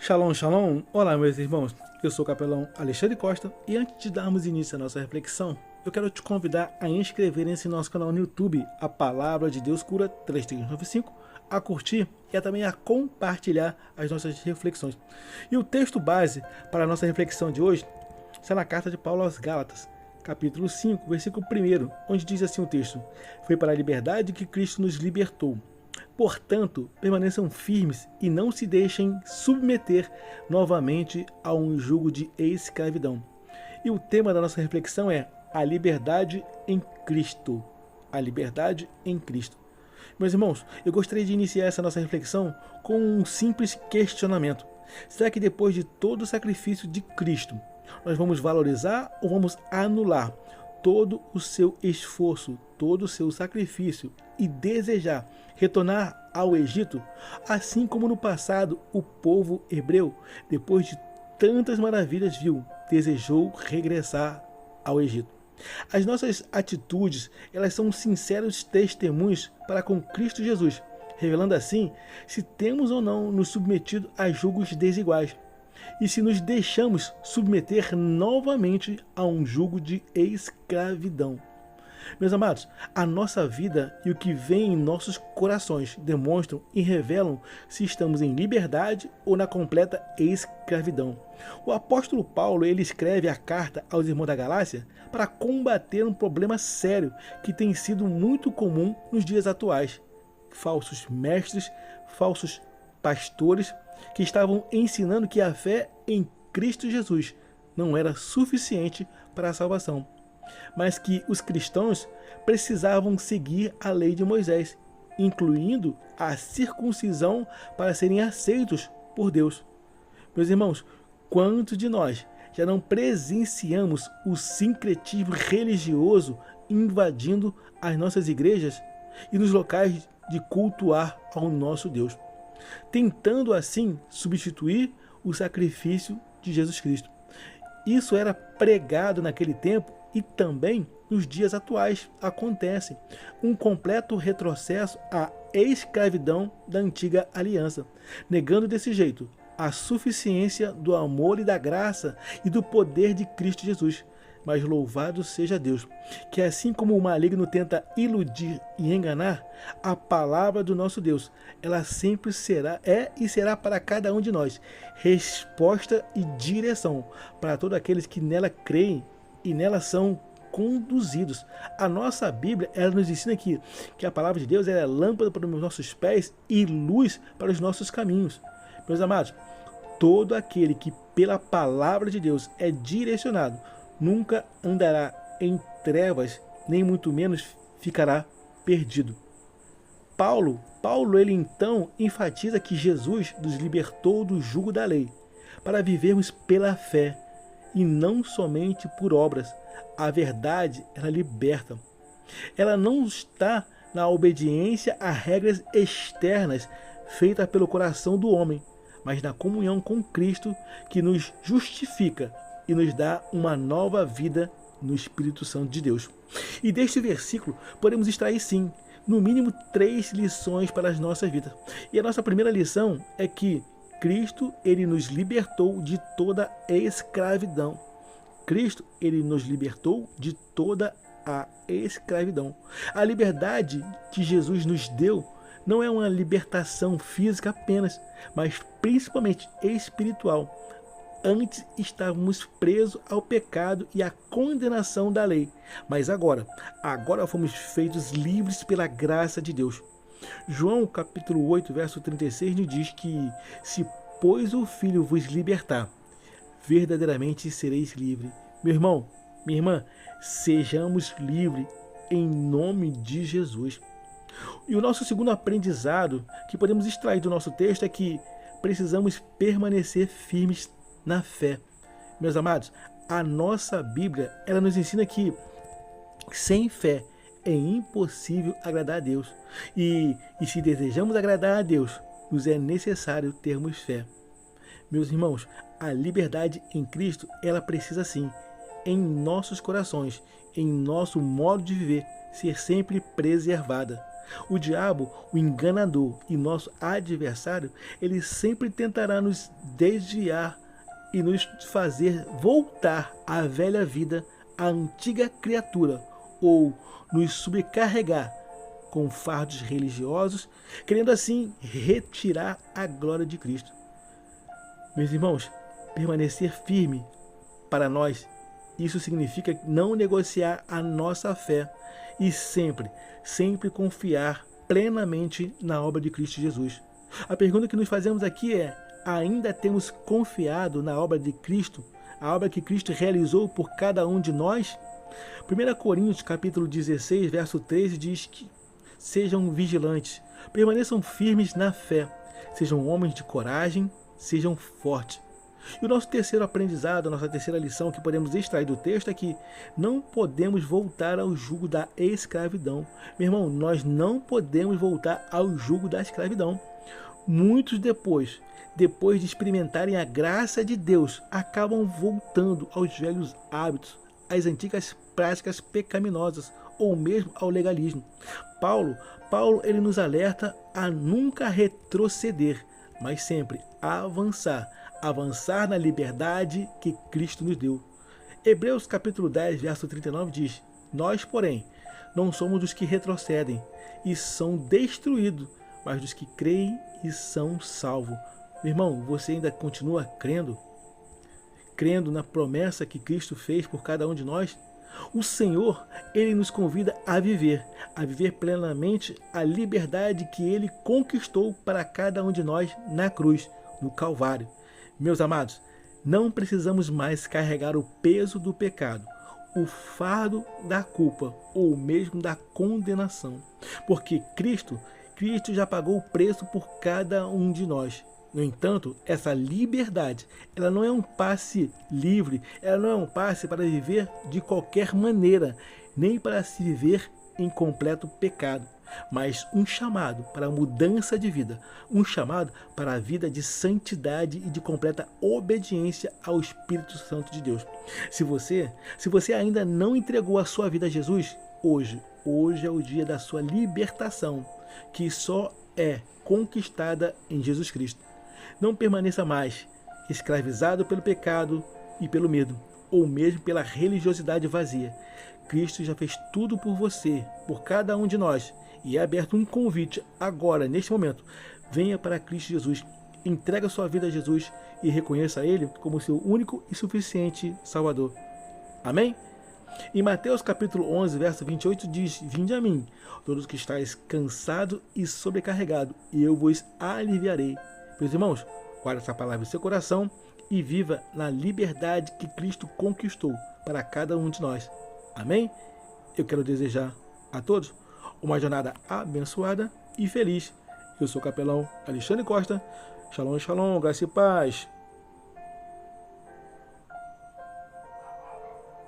Shalom, shalom! Olá, meus irmãos. Eu sou o capelão Alexandre Costa e antes de darmos início à nossa reflexão, eu quero te convidar a inscrever nesse nosso canal no YouTube, A Palavra de Deus Cura 3395, a curtir e também a compartilhar as nossas reflexões. E o texto base para a nossa reflexão de hoje está na carta de Paulo aos Gálatas, capítulo 5, versículo 1, onde diz assim o texto: Foi para a liberdade que Cristo nos libertou. Portanto, permaneçam firmes e não se deixem submeter novamente a um jugo de escravidão. E o tema da nossa reflexão é a liberdade em Cristo. A liberdade em Cristo. Meus irmãos, eu gostaria de iniciar essa nossa reflexão com um simples questionamento. Será que depois de todo o sacrifício de Cristo, nós vamos valorizar ou vamos anular todo o seu esforço, todo o seu sacrifício e desejar retornar ao Egito, assim como no passado o povo hebreu, depois de tantas maravilhas viu, desejou regressar ao Egito? As nossas atitudes, elas são sinceros testemunhos para com Cristo Jesus, revelando assim se temos ou não nos submetido a julgos desiguais e se nos deixamos submeter novamente a um jugo de escravidão. Meus amados, a nossa vida e o que vem em nossos corações demonstram e revelam se estamos em liberdade ou na completa escravidão. O apóstolo Paulo, ele escreve a carta aos irmãos da Galácia para combater um problema sério que tem sido muito comum nos dias atuais. Falsos mestres, falsos pastores que estavam ensinando que a fé em Cristo Jesus não era suficiente para a salvação, mas que os cristãos precisavam seguir a lei de Moisés, incluindo a circuncisão para serem aceitos por Deus. Meus irmãos, quantos de nós já não presenciamos o sincretismo religioso invadindo as nossas igrejas e nos locais de cultuar ao nosso Deus, tentando assim substituir o sacrifício de Jesus Cristo? Isso era pregado naquele tempo e também nos dias atuais acontece um completo retrocesso à escravidão da antiga aliança, negando desse jeito a suficiência do amor e da graça e do poder de Cristo Jesus. Mas louvado seja Deus, que assim como o maligno tenta iludir e enganar, a palavra do nosso Deus, ela sempre será para cada um de nós resposta e direção para todos aqueles que nela creem e nela são conduzidos. A nossa Bíblia, ela nos ensina que a palavra de Deus é lâmpada para os nossos pés e luz para os nossos caminhos. Meus amados, todo aquele que pela palavra de Deus é direcionado nunca andará em trevas, nem muito menos ficará perdido. Paulo, ele então enfatiza que Jesus nos libertou do jugo da lei, para vivermos pela fé, e não somente por obras. A verdade, ela liberta. Ela não está na obediência a regras externas feitas pelo coração do homem, mas na comunhão com Cristo, que nos justifica e nos dá uma nova vida no Espírito Santo de Deus. E deste versículo podemos extrair sim, no mínimo 3 lições para as nossas vidas. E a nossa primeira lição é que Cristo, ele nos libertou de toda escravidão. Cristo, ele nos libertou de toda a escravidão. A liberdade que Jesus nos deu não é uma libertação física apenas, mas principalmente espiritual. Antes estávamos presos ao pecado e à condenação da lei, mas agora fomos feitos livres pela graça de Deus. João capítulo 8, verso 36 nos diz que se pois o Filho vos libertar, verdadeiramente sereis livres. Meu irmão, minha irmã, sejamos livres em nome de Jesus. E o nosso segundo aprendizado que podemos extrair do nosso texto é que precisamos permanecer firmes na fé. Meus amados, a nossa Bíblia, ela nos ensina que sem fé é impossível agradar a Deus. E se desejamos agradar a Deus, nos é necessário termos fé. Meus irmãos, a liberdade em Cristo, ela precisa sim, em nossos corações, em nosso modo de viver, ser sempre preservada. O diabo, o enganador e nosso adversário, ele sempre tentará nos desviar e nos fazer voltar à velha vida, à antiga criatura, ou nos sobrecarregar com fardos religiosos, querendo assim retirar a glória de Cristo. Meus irmãos, permanecer firme para nós, isso significa não negociar a nossa fé e sempre confiar plenamente na obra de Cristo Jesus. A pergunta que nos fazemos aqui é: ainda temos confiado na obra de Cristo, a obra que Cristo realizou por cada um de nós? 1 Coríntios capítulo 16, verso 13 diz que sejam vigilantes, permaneçam firmes na fé, sejam homens de coragem, sejam fortes. E o nosso terceiro aprendizado, a nossa terceira lição que podemos extrair do texto é que não podemos voltar ao jugo da escravidão. Meu irmão, nós não podemos voltar ao jugo da escravidão. Muitos depois de experimentarem a graça de Deus, acabam voltando aos velhos hábitos, às antigas práticas pecaminosas ou mesmo ao legalismo. Paulo ele nos alerta a nunca retroceder, mas sempre avançar na liberdade que Cristo nos deu. Hebreus capítulo 10, verso 39 diz: nós, porém, não somos dos que retrocedem e são destruídos, mas dos que creem e são salvos. Meu irmão, você ainda continua crendo na promessa que Cristo fez por cada um de nós? O Senhor, ele nos convida a viver plenamente a liberdade que ele conquistou para cada um de nós na cruz, no Calvário. Meus amados, não precisamos mais carregar o peso do pecado, o fardo da culpa ou mesmo da condenação, porque Cristo já pagou o preço por cada um de nós. No entanto, essa liberdade, ela não é um passe livre, ela não é um passe para viver de qualquer maneira, nem para se viver em completo pecado, mas um chamado para a mudança de vida, um chamado para a vida de santidade e de completa obediência ao Espírito Santo de Deus. Se você ainda não entregou a sua vida a Jesus, hoje é o dia da sua libertação, que só é conquistada em Jesus Cristo. Não permaneça mais escravizado pelo pecado e pelo medo, ou mesmo pela religiosidade vazia. Cristo já fez tudo por você, por cada um de nós, e é aberto um convite agora, neste momento. Venha para Cristo Jesus, entregue a sua vida a Jesus e reconheça Ele como seu único e suficiente Salvador. Amém? Em Mateus capítulo 11, verso 28 diz: vinde a mim, todos que estáis cansados e sobrecarregados, e eu vos aliviarei. Meus irmãos, guarde essa palavra em seu coração e viva na liberdade que Cristo conquistou para cada um de nós. Amém? Eu quero desejar a todos uma jornada abençoada e feliz. Eu sou o capelão Alexandre Costa. Shalom, shalom, graça e paz.